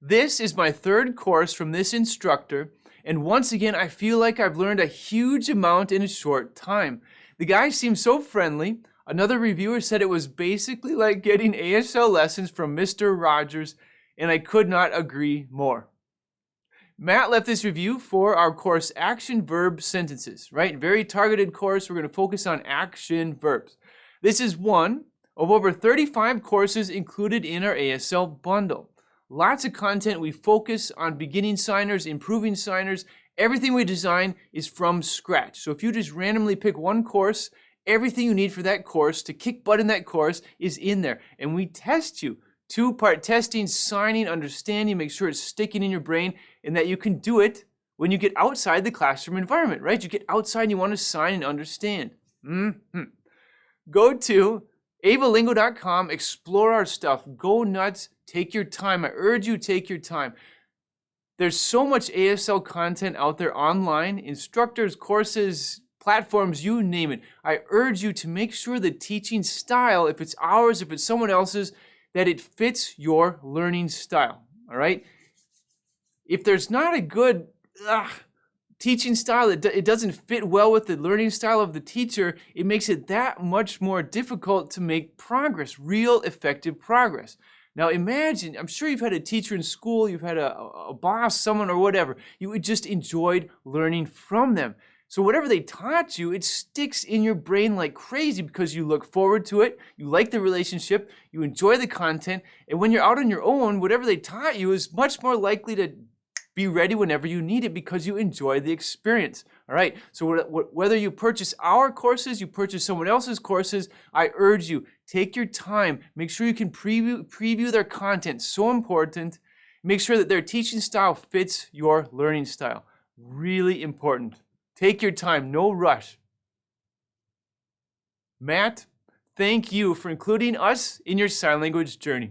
This is my third course from this instructor, and once again, I feel like I've learned a huge amount in a short time. The guy seemed so friendly. Another reviewer said it was basically like getting ASL lessons from Mr. Rogers, and I could not agree more. Matt left this review for our course Action Verb Sentences, right? Very targeted course. We're going to focus on action verbs. This is one of over 35 courses included in our ASL bundle. Lots of content. We focus on beginning signers, improving signers. Everything we design is from scratch. So if you just randomly pick one course, everything you need for that course to kick butt in that course is in there. And we test you. Two-part testing, signing, understanding, make sure it's sticking in your brain and that you can do it when you get outside the classroom environment, right? You get outside and you want to sign and understand. Go to avalingo.com, explore our stuff, go nuts, take your time. I urge you, take your time. There's so much ASL content out there online, instructors, courses, platforms, you name it. I urge you to make sure the teaching style, if it's ours, if it's someone else's, that it fits your learning style, all right? If there's not a good teaching style, it doesn't fit well with the learning style of the teacher, it makes it that much more difficult to make progress, real effective progress. Now imagine, I'm sure you've had a teacher in school, you've had a boss, someone or whatever, you just enjoyed learning from them. So whatever they taught you, it sticks in your brain like crazy because you look forward to it, you like the relationship, you enjoy the content, and when you're out on your own, whatever they taught you is much more likely to be ready whenever you need it because you enjoy the experience. All right, so whether you purchase our courses, you purchase someone else's courses, I urge you, take your time, make sure you can preview their content, so important. Make sure that their teaching style fits your learning style, really important. Take your time, no rush. Matt, thank you for including us in your sign language journey.